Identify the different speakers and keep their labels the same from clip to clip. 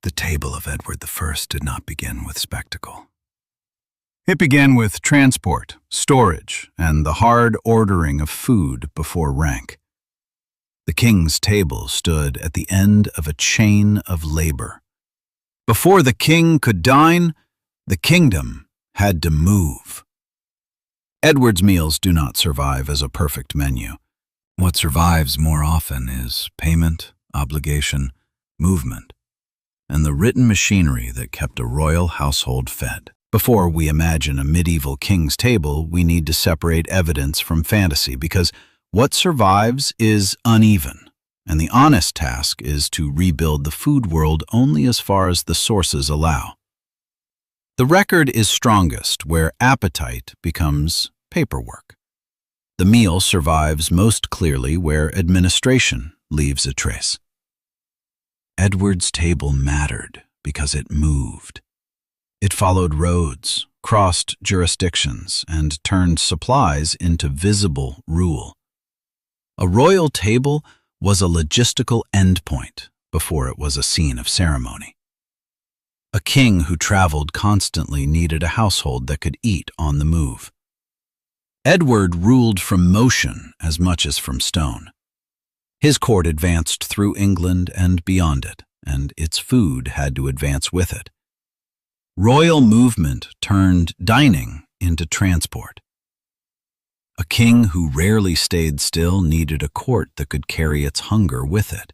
Speaker 1: The table of Edward I did not begin with spectacle. It began with transport, storage, and the hard ordering of food before rank. The king's table stood at the end of a chain of labor. Before the king could dine, the kingdom had to move. Edward's meals do not survive as a perfect menu. What survives more often is payment, obligation, movement, and the written machinery that kept a royal household fed. Before we imagine a medieval king's table, we need to separate evidence from fantasy, because what survives is uneven, and the honest task is to rebuild the food world only as far as the sources allow. The record is strongest where appetite becomes paperwork. The meal survives most clearly where administration leaves a trace. Edward's table mattered because it moved. It followed roads, crossed jurisdictions, and turned supplies into visible rule. A royal table was a logistical endpoint before it was a scene of ceremony. A king who traveled constantly needed a household that could eat on the move. Edward ruled from motion as much as from stone. His court advanced through England and beyond it, and its food had to advance with it. Royal movement turned dining into transport. A king who rarely stayed still needed a court that could carry its hunger with it.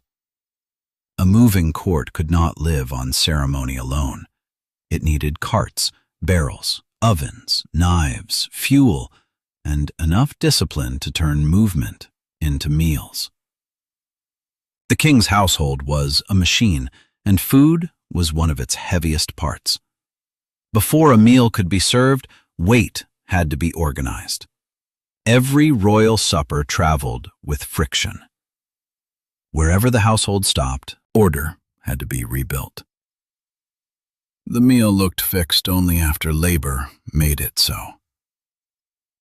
Speaker 1: A moving court could not live on ceremony alone. It needed carts, barrels, ovens, knives, fuel, and enough discipline to turn movement into meals. The king's household was a machine, and food was one of its heaviest parts. Before a meal could be served, weight had to be organized. Every royal supper traveled with friction. Wherever the household stopped, order had to be rebuilt. The meal looked fixed only after labor made it so.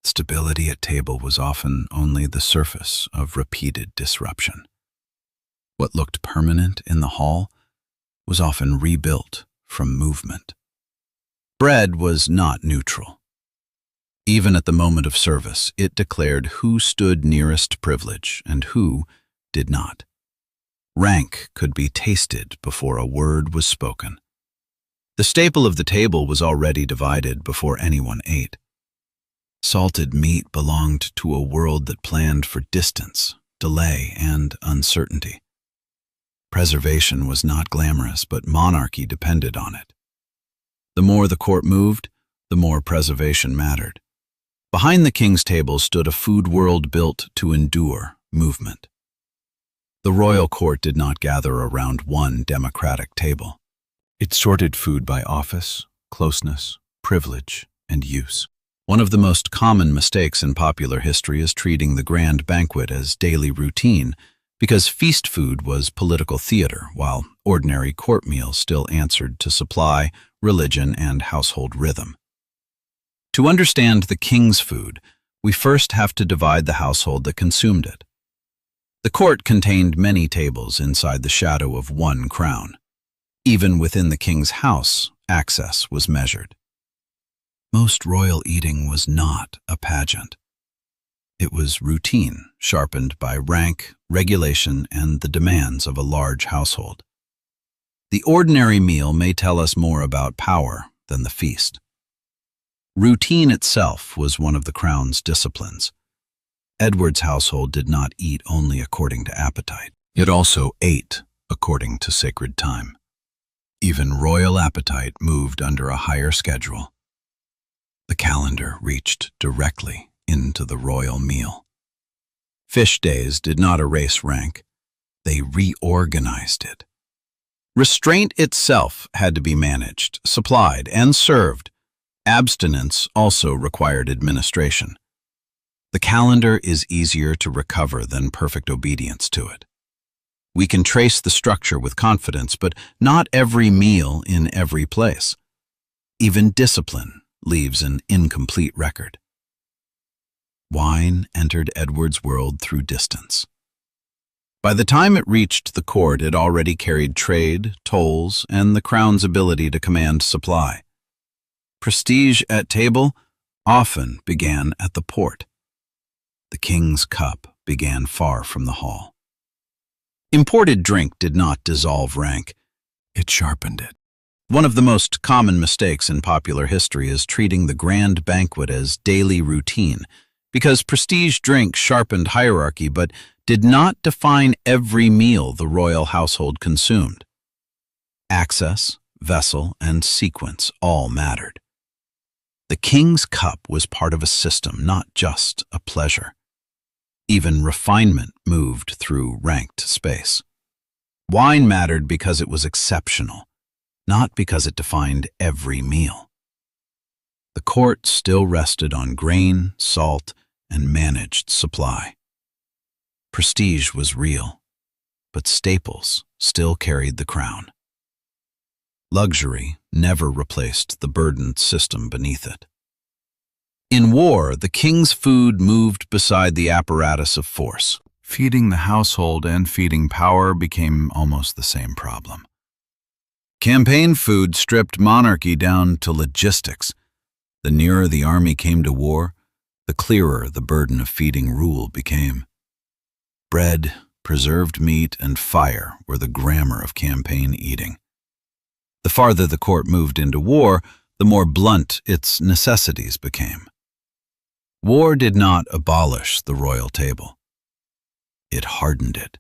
Speaker 1: Stability at table was often only the surface of repeated disruption. What looked permanent in the hall was often rebuilt from movement. Bread was not neutral. Even at the moment of service, it declared who stood nearest privilege and who did not. Rank could be tasted before a word was spoken. The staple of the table was already divided before anyone ate. Salted meat belonged to a world that planned for distance, delay, and uncertainty. Preservation was not glamorous, but monarchy depended on it. The more the court moved, the more preservation mattered. Behind the king's table stood a food world built to endure movement. The royal court did not gather around one democratic table. It sorted food by office, closeness, privilege, and use. One of the most common mistakes in popular history is treating the grand banquet as daily routine, because feast food was political theater, while ordinary court meals still answered to supply, religion, and household rhythm. To understand the king's food, we first have to divide the household that consumed it. The court contained many tables inside the shadow of one crown. Even within the king's house, access was measured. Most royal eating was not a pageant. It was routine, sharpened by rank, regulation, and the demands of a large household. The ordinary meal may tell us more about power than the feast. Routine itself was one of the crown's disciplines. Edward's household did not eat only according to appetite. It also ate according to sacred time. Even royal appetite moved under a higher schedule. The calendar reached directly into the royal meal. Fish days did not erase rank. They reorganized it. Restraint itself had to be managed, supplied, and served. Abstinence also required administration. The calendar is easier to recover than perfect obedience to it. We can trace the structure with confidence, but not every meal in every place. Even discipline leaves an incomplete record. Wine entered Edward's world through distance. By the time it reached the court, it already carried trade, tolls, and the crown's ability to command supply. Prestige at table often began at the port. The king's cup began far from the hall. Imported drink did not dissolve rank, it sharpened it. One of the most common mistakes in popular history is treating the grand banquet as daily routine, because prestige drink sharpened hierarchy but did not define every meal the royal household consumed. Access, vessel, and sequence all mattered. The king's cup was part of a system, not just a pleasure. Even refinement moved through ranked space. Wine mattered because it was exceptional, not because it defined every meal. The court still rested on grain, salt, and managed supply. Prestige was real, but staples still carried the crown. Luxury never replaced the burdened system beneath it. In war, the king's food moved beside the apparatus of force. Feeding the household and feeding power became almost the same problem. Campaign food stripped monarchy down to logistics. The nearer the army came to war, the clearer the burden of feeding rule became. Bread, preserved meat, and fire were the grammar of campaign eating. The farther the court moved into war, the more blunt its necessities became. War did not abolish the royal table. It hardened it.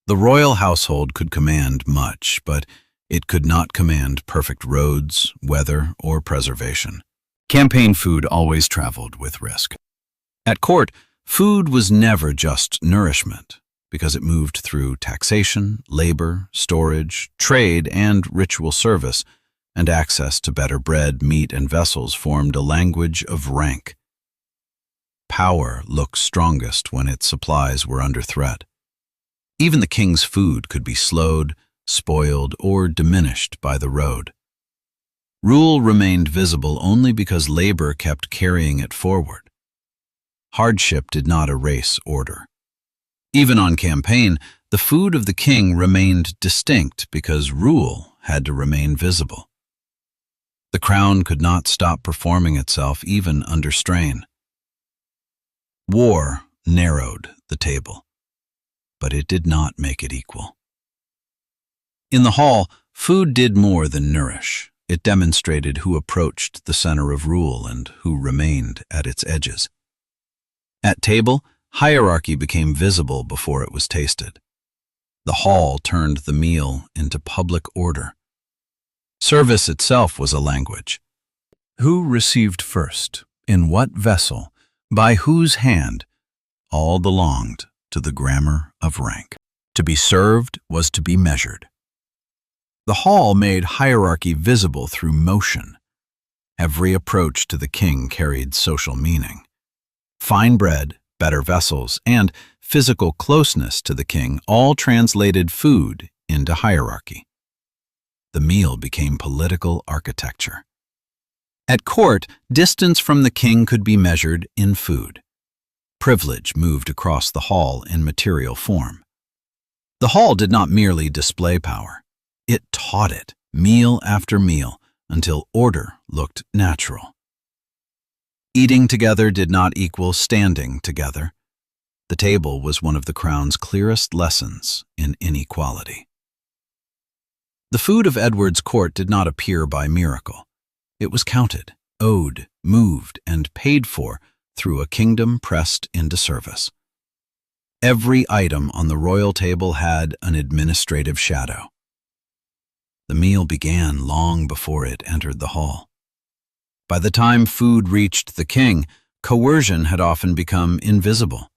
Speaker 1: The royal household could command much, but it could not command perfect roads, weather, or preservation. Campaign food always traveled with risk. At court, food was never just nourishment, because it moved through taxation, labor, storage, trade, and ritual service, and access to better bread, meat, and vessels formed a language of rank. Power looked strongest when its supplies were under threat. Even the king's food could be slowed, spoiled, or diminished by the road. Rule remained visible only because labor kept carrying it forward. Hardship did not erase order. Even on campaign, the food of the king remained distinct because rule had to remain visible. The crown could not stop performing itself even under strain. War narrowed the table, but it did not make it equal. In the hall, food did more than nourish. It demonstrated who approached the center of rule and who remained at its edges. At table, hierarchy became visible before it was tasted. The hall turned the meal into public order. Service itself was a language. Who received first, in what vessel, by whose hand, all belonged to the grammar of rank. To be served was to be measured. The hall made hierarchy visible through motion. Every approach to the king carried social meaning. Fine bread, better vessels, and physical closeness to the king all translated food into hierarchy. The meal became political architecture. At court, distance from the king could be measured in food. Privilege moved across the hall in material form. The hall did not merely display power. It taught it, meal after meal, until order looked natural. Eating together did not equal standing together. The table was one of the crown's clearest lessons in inequality. The food of Edward's court did not appear by miracle. It was counted, owed, moved, and paid for through a kingdom pressed into service. Every item on the royal table had an administrative shadow. The meal began long before it entered the hall. By the time food reached the king, coercion had often become invisible.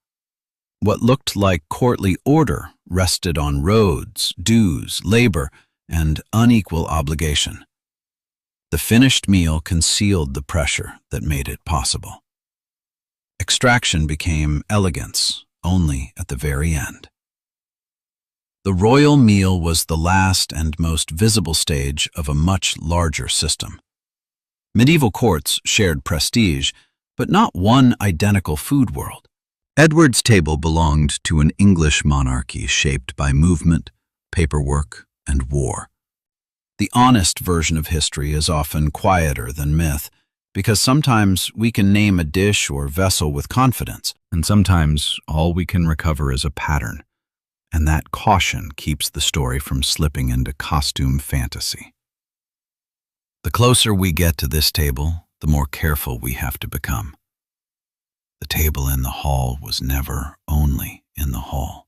Speaker 1: What looked like courtly order rested on roads, dues, labor, and unequal obligation. The finished meal concealed the pressure that made it possible. Extraction became elegance only at the very end. The royal meal was the last and most visible stage of a much larger system. Medieval courts shared prestige, but not one identical food world. Edward's table belonged to an English monarchy shaped by movement, paperwork, and war. The honest version of history is often quieter than myth, because sometimes we can name a dish or vessel with confidence, and sometimes all we can recover is a pattern, and that caution keeps the story from slipping into costume fantasy. The closer we get to this table, the more careful we have to become. The table in the hall was never only in the hall.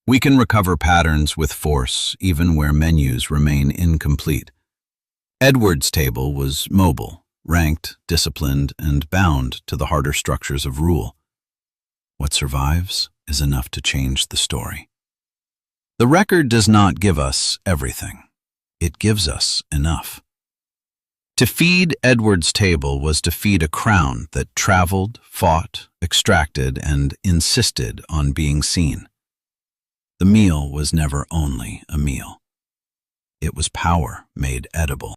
Speaker 1: We can recover patterns with force even where menus remain incomplete. Edward's table was mobile, ranked, disciplined, and bound to the harder structures of rule. What survives is enough to change the story. The record does not give us everything. It gives us enough. To feed Edward's table was to feed a crown that traveled, fought, extracted, and insisted on being seen. The meal was never only a meal. It was power made edible.